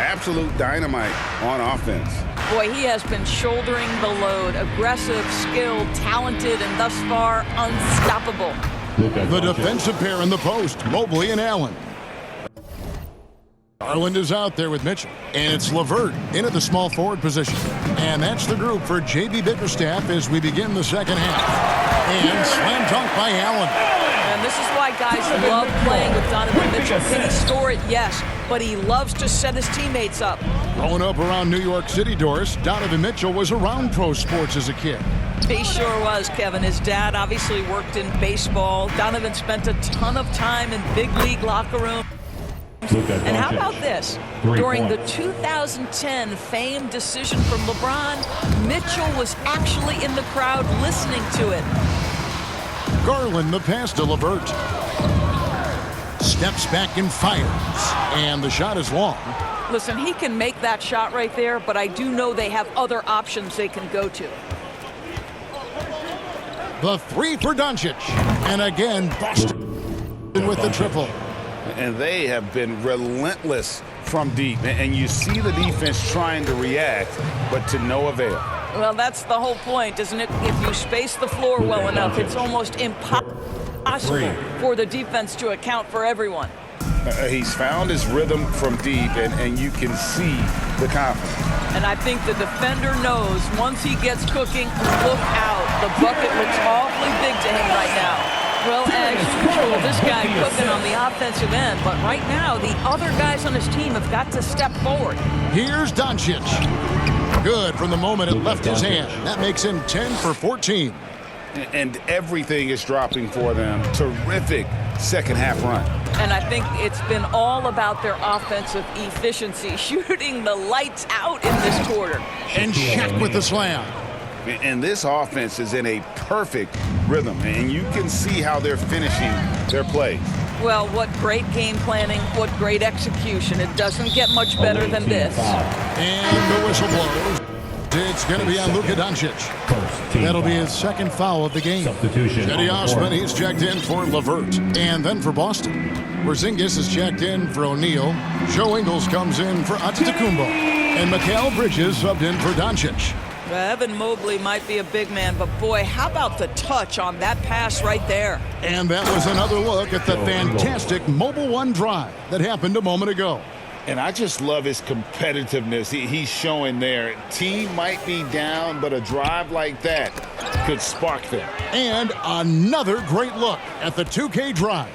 absolute dynamite on offense. Boy, he has been shouldering the load. Aggressive, skilled, talented, and thus far unstoppable. The defensive pair in the post, Mobley and Allen. Garland is out there with Mitchell, and it's LeVert in at the small forward position. And that's the group for J.B. Bickerstaff as we begin the second half. And slam dunk by Allen. And this is why guys love playing with Donovan Mitchell. Can he score it? Yes, but he loves to set his teammates up. Growing up around New York City, Doris, Donovan Mitchell was around pro sports as a kid. He sure was, Kevin. His dad obviously worked in baseball. Donovan spent a ton of time in big league locker room. And how about this? During the 2010 famed decision from LeBron, Mitchell was actually in the crowd listening to it. Garland the pass to LeVert. Steps back and fires. And the shot is long. Listen, he can make that shot right there, but I do know they have other options they can go to. The three for Doncic. And again, Boston with the triple. And they have been relentless from deep. And you see the defense trying to react, but to no avail. Well, that's the whole point, isn't it? If you space the floor well enough, it's almost impossible for the defense to account for everyone. He's found his rhythm from deep, and you can see the confidence. And I think the defender knows once he gets cooking, look out. The bucket looks awfully big to him right now. Well, as usual, this guy cooking on the offensive end, but right now the other guys on his team have got to step forward. Here's Doncic. Good from the moment it left his hand. That makes him 10 for 14. And everything is dropping for them. Terrific second half run. And I think it's been all about their offensive efficiency, shooting the lights out in this quarter. And Shaq with the slam. And this offense is in a perfect rhythm, and you can see how they're finishing their plays. Well, what great game planning, what great execution. It doesn't get much better than this. And the whistle blows. It's going to be on Luka Doncic. That'll be his second foul of the game. Cedi Osman, he's checked in for LeVert. And then for Boston, Porzingis is checked in for O'Neal. Joe Ingles comes in for Antetokounmpo. And Mikal Bridges subbed in for Doncic. Evan Mobley might be a big man, but boy, how about the touch on that pass right there? And that was another look at the fantastic Mobile One drive that happened a moment ago. And I just love his competitiveness he's showing there. Team might be down, but a drive like that could spark them. And another great look at the 2K drive.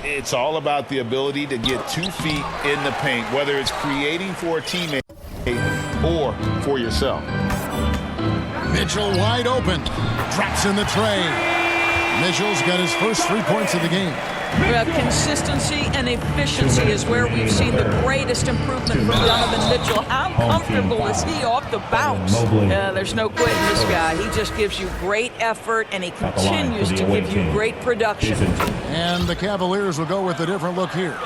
It's all about the ability to get 2 feet in the paint, whether it's creating for a teammate or for yourself. Mitchell wide open. Drops in the tray. Mitchell's got his first 3 points of the game. Consistency and efficiency is where we've seen the greatest improvement from Donovan Mitchell. How comfortable is he off the bounce? There's no quitting this guy. He just gives you great effort, and he continues to give you great production. And the Cavaliers will go with a different look here.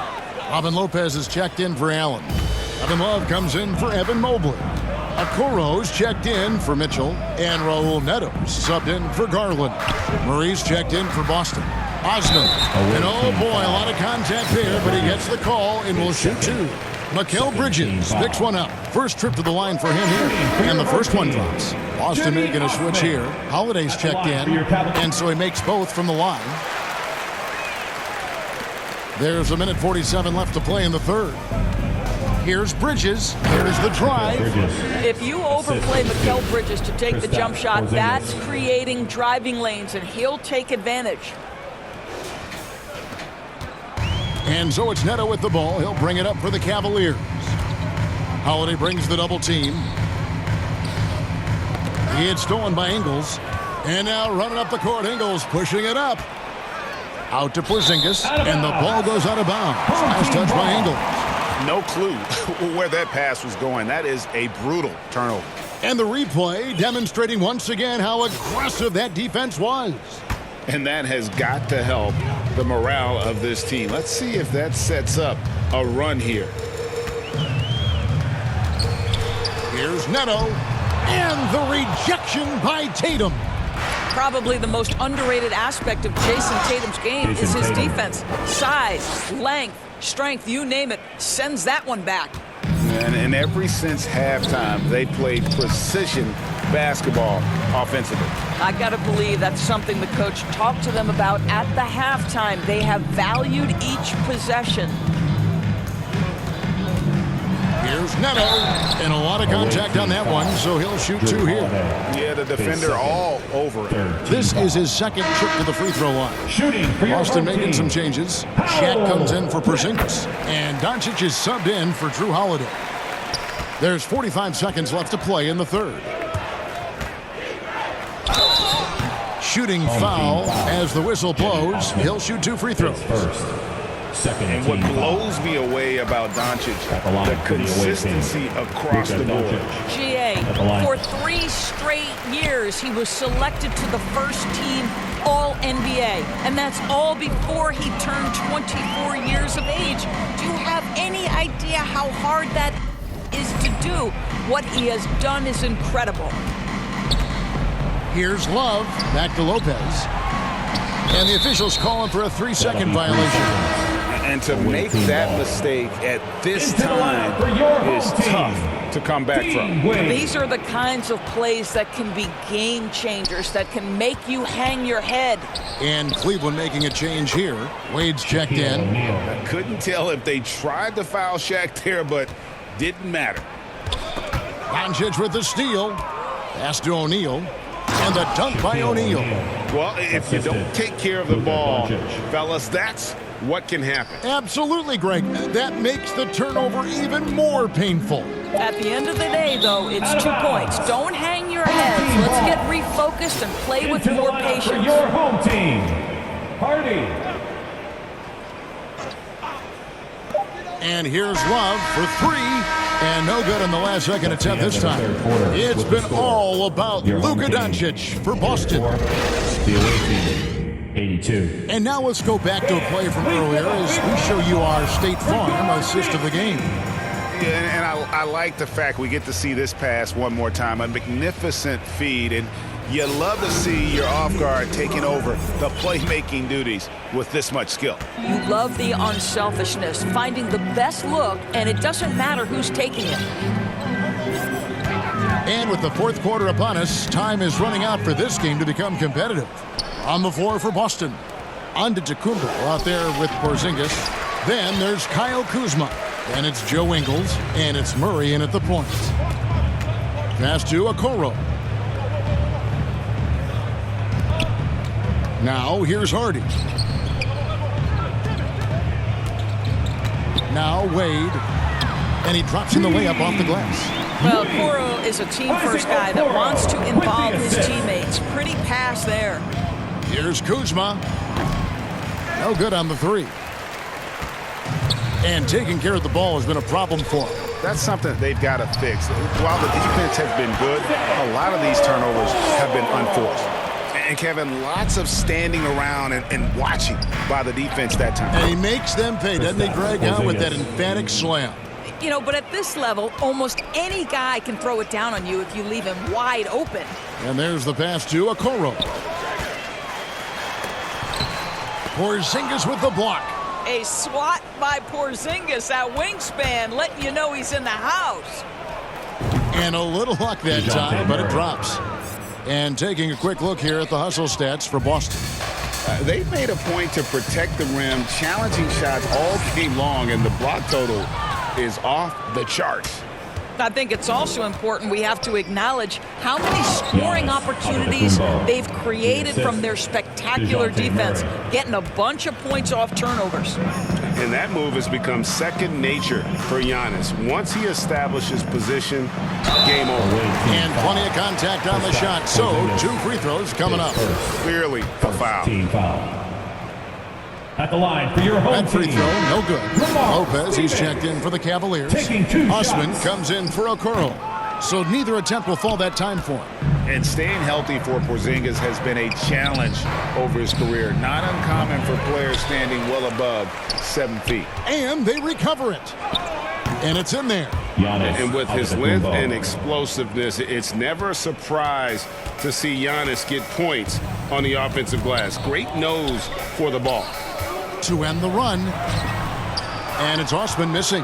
Robin Lopez is checked in for Allen. Evan Love comes in for Evan Mobley. Okoro's checked in for Mitchell. And Raul Neto subbed in for Garland. Murray's checked in for Boston. Osman. And oh boy, a lot of contact there, but he gets the call and will shoot 2. Mikal Bridges picks one up. First trip to the line for him here. And the first one drops. Boston making a switch here. Holiday's checked in. And so he makes both from the line. There's 1:47 left to play in the third. Here's Bridges. Here's the drive. If you overplay Mikal Bridges to take the jump shot, that's creating driving lanes, and he'll take advantage. And so it's Neto with the ball. He'll bring it up for the Cavaliers. Holiday brings the double team. He had stolen by Ingles. And now running up the court, Ingles pushing it up. Out to Porzingis, and the ball goes out of bounds. Last touch by Ingles. No clue where that pass was going. That is a brutal turnover. And the replay demonstrating once again how aggressive that defense was. And that has got to help the morale of this team. Let's see if that sets up a run here. Here's Neto. And the rejection by Tatum. Probably the most underrated aspect of Jason Tatum's game is his defense. Size, length, strength, you name it, sends that one back. And ever since halftime, they played precision basketball offensively. I got to believe that's something the coach talked to them about at the halftime. They have valued each possession. Here's Neto, and a lot of contact on that one, so he'll shoot 2 here. Yeah, the defender all over it. This is his second trip to the free throw line. Shooting for your Boston home making some team. changes. Shaq comes in for Porzingis, and Doncic is subbed in for Drew Holiday. There's 45 seconds left to play in the third. Shooting foul as the whistle blows. He'll shoot 2 free throws. First, second And what team foul. blows me away about Doncic, the line the for the away team. consistency across the board. GA, the line. for 3 straight years, he was selected to the first team All-NBA. And that's all before he turned 24 years of age. Do you have any idea how hard that is to do? What he has done is incredible. Here's Love, back to Lopez. And the officials calling for a 3-second violation. And to make that mistake at this Into the line time for your home is team. tough to come back from. These are the kinds of plays that can be game changers, that can make you hang your head. And Cleveland making a change here. Wade's checked in. Couldn't tell if they tried to foul Shaq there, but didn't matter. Doncic with the steal. Pass to O'Neal. And the dunk by O'Neal. Well, if you don't take care of the ball, fellas, that's what can happen. Absolutely, Greg. That makes the turnover even more painful. At the end of the day, though, it's 2 points. Don't hang your heads. Let's get refocused and play with Into the more lineup for patience. your home team. Hardy. And here's Love for 3. And no good in the last second attempt this time. It's been all about Luka Doncic for Boston. The away team, 82. And now let's go back to a play from earlier as we show you our State Farm assist of the game. Yeah, and I like the fact we get to see this pass one more time. A magnificent feed, and you love to see your off guard taking over the playmaking duties with this much skill. You love the unselfishness, finding the best look, and it doesn't matter who's taking it. And with the fourth quarter upon us, time is running out for this game to become competitive. On the floor for Boston. Antetokounmpo out there with Porzingis. Then there's Kyle Kuzma. And it's Joe Ingles. And it's Murray in at the point. Pass to Okoro. Now here's Hardy. Now Wade. And he drops in the layup off the glass. Well, Okoro is a team-first guy that wants to involve his teammates. Pretty pass there. Here's Kuzma. No good on the 3. And taking care of the ball has been a problem for him. That's something they've got to fix. While the defense has been good, a lot of these turnovers have been unforced. And Kevin, lots of standing around and watching by the defense that time. And he makes them pay, doesn't he, Greg, huh, with that emphatic slam. You know, but at this level, almost any guy can throw it down on you if you leave him wide open. And there's the pass to Okoro. Porzingis with the block. A swat by Porzingis at wingspan, letting you know he's in the house. And a little luck that time, but it drops. And taking a quick look here at the hustle stats for Boston. They've made a point to protect the rim, challenging shots all game long, and the block total is off the charts. I think it's also important we have to acknowledge how many scoring opportunities they've created from their spectacular defense, getting a bunch of points off turnovers. And that move has become second nature for Giannis. Once he establishes position, game over. And plenty of contact on the shot. So, 2 free throws coming up. Clearly a foul. Team foul. At the line for your home That free team. throw, no good. Lopez, he's checked in for the Cavaliers. Taking 2 Osman shots. comes in for Okoro. So neither attempt will fall that time for him. And staying healthy for Porzingis has been a challenge over his career. Not uncommon for players standing well above 7 feet. And they recover it. And it's in there. Giannis And with his length Antetokounmpo. and explosiveness, it's never a surprise to see Giannis get points on the offensive glass. Great nose for the ball. To end the run. And it's Osman missing.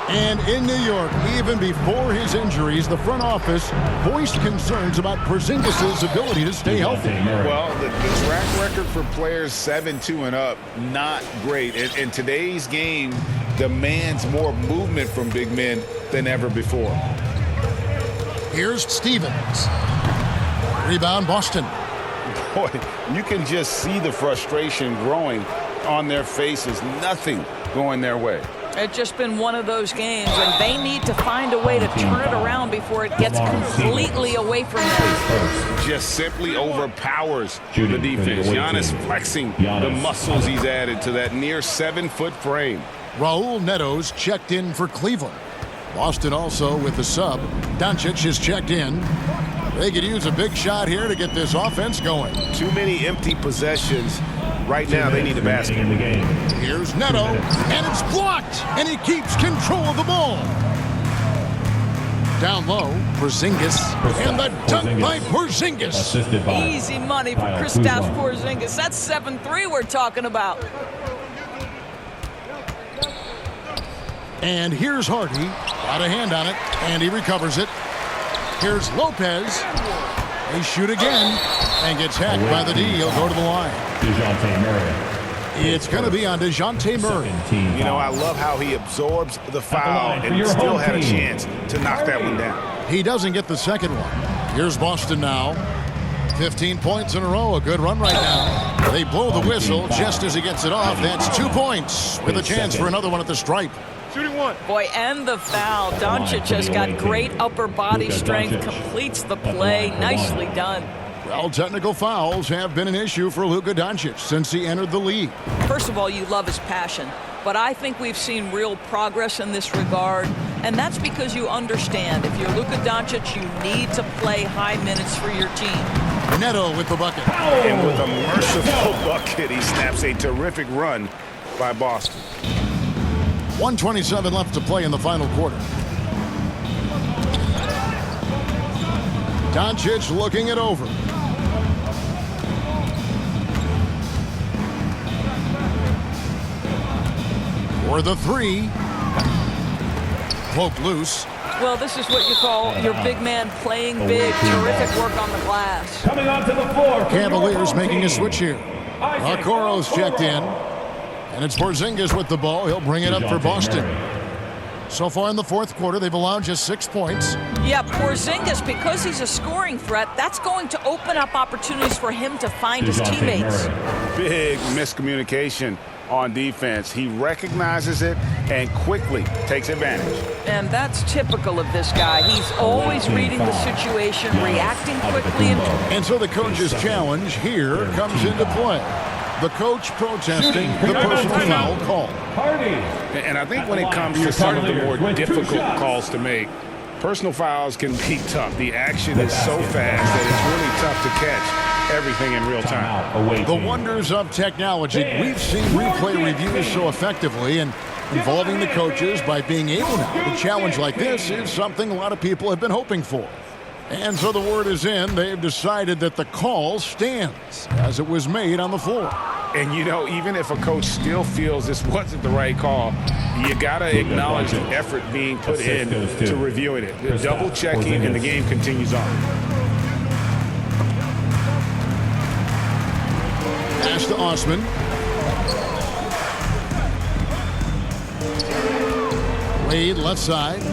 And in New York, even before his injuries, the front office voiced concerns about Porzingis' ability to stay healthy. Well, the track record for players 7-2 and up, not great. And today's game demands more movement from big men than ever before. Here's Stevens. Rebound, Boston. Boy, you can just see the frustration growing on their faces. Nothing going their way. It's just been one of those games, and they need to find a way to turn it around before it gets completely away from them. Just simply overpowers the defense. Giannis flexing the muscles he's added to that near 7-foot frame. Raul Neto's checked in for Cleveland. Boston also with the sub. Doncic is checked in. They could use a big shot here to get this offense going. Too many empty possessions. Right now, they need a basket. In the game. Here's Neto, and it's blocked, and he keeps control of the ball. Down low, Porzingis, and the dunk by Porzingis. Assisted by Easy money for Kyle Kristaps Kuzma. Porzingis. That's 7-3 we're talking about. And here's Hardy, got a hand on it, and he recovers it. Here's Lopez. They shoot again, and gets hacked by the D. He'll go to the line. DeJounte Murray. It's going to be on DeJounte Murray. You know, I love how he absorbs the foul line for and your still home had a team. chance to knock that one down. He doesn't get the second one. Here's Boston now. 15 points in a row. A good run right now. They blow the whistle just as he gets it off. That's 2 points with a chance for another one at the stripe. Boy, and the foul. Doncic has got great upper body strength, completes the play. Nicely done. Well, technical fouls have been an issue for Luka Doncic since he entered the league. First of all, you love his passion, but I think we've seen real progress in this regard, and that's because you understand if you're Luka Doncic, you need to play high minutes for your team. Neto with the bucket. And with a merciful bucket, he snaps a terrific run by Boston. 1:27 left to play in the final quarter. Doncic looking it over. For the three. Poke loose. Well, this is what you call your big man playing big. Terrific work on the glass. Coming onto the floor. Cavaliers making a switch here. Okoro's checked in. And it's Porzingis with the ball. He'll bring it up for Boston. So far in the fourth quarter, they've allowed just 6 points. Yeah, Porzingis, because he's a scoring threat, that's going to open up opportunities for him to find his teammates. Big miscommunication on defense. He recognizes it and quickly takes advantage. And that's typical of this guy. He's always reading the situation, reacting quickly. And so the coach's challenge here comes into play. The coach protesting the personal foul call. Hardy. And I think when it comes to some of the more difficult calls to make, personal fouls can be tough. The action is so fast that it's really tough to catch everything in real time. The wonders of technology. We've seen replay reviews so effectively, and involving the coaches by being able now to challenge like this is something a lot of people have been hoping for. And so the word is in. They've decided that the call stands as it was made on the floor. And, you know, even if a coach still feels this wasn't the right call, you got to acknowledge the effort being put in to reviewing it. Double checking, and the game continues on. Pass to Osman. Wade left side.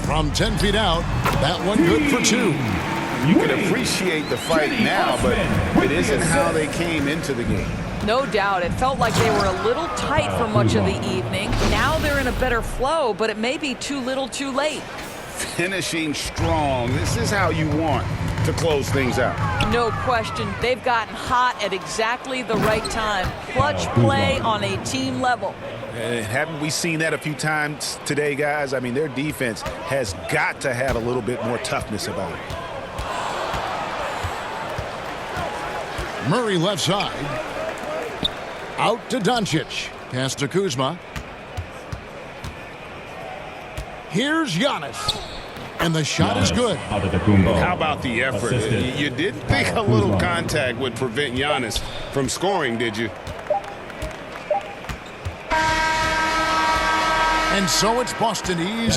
From 10 feet out, that one good for 2. You can appreciate the fight now, but it isn't how they came into the game. No doubt. It felt like they were a little tight for much of the evening. Now they're in a better flow, but it may be too little too late. Finishing strong. This is how you want to close things out. No question. They've gotten hot at exactly the right time. Clutch play on a team level. Haven't we seen that a few times today, guys? I mean, their defense has got to have a little bit more toughness about it. Murray left side. Out to Doncic. Pass to Kuzma. Here's Giannis. And the shot is good. How about the effort? You didn't think a little contact would prevent Giannis from scoring, did you? And so it's Boston easily.